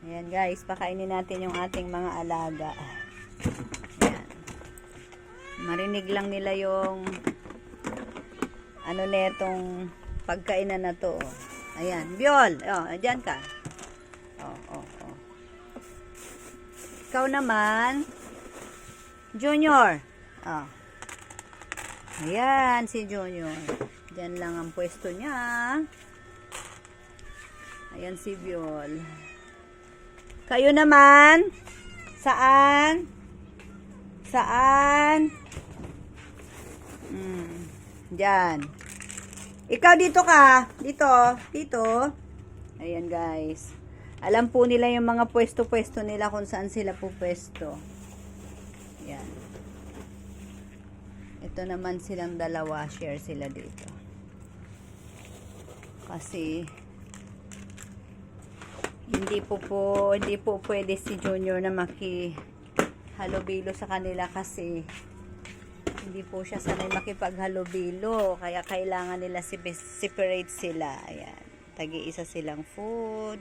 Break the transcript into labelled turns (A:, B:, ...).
A: Ayan guys, pakainin natin yung ating mga alaga. Ayan. Marinig lang nila yung ano netong pagkainan na to. Ayan, Biol. Oh, andyan ka. Oh. Ikaw naman, Junior. Oh. Ayan, si Junior. Diyan lang ang pwesto niya. Ayan si Biol. Kayo naman, saan? Saan? Diyan. Ikaw dito ka. Dito. Ayan guys. Alam po nila yung mga pwesto-pwesto nila kung saan sila po pwesto. Ayan. Ito naman silang dalawa. Share sila dito. Kasi hindi po pwede si Junior na makihalubilo sa kanila kasi hindi po siya sanay makipaghalubilo, kaya kailangan nila separate sila. Ayan, tagi-isa silang food.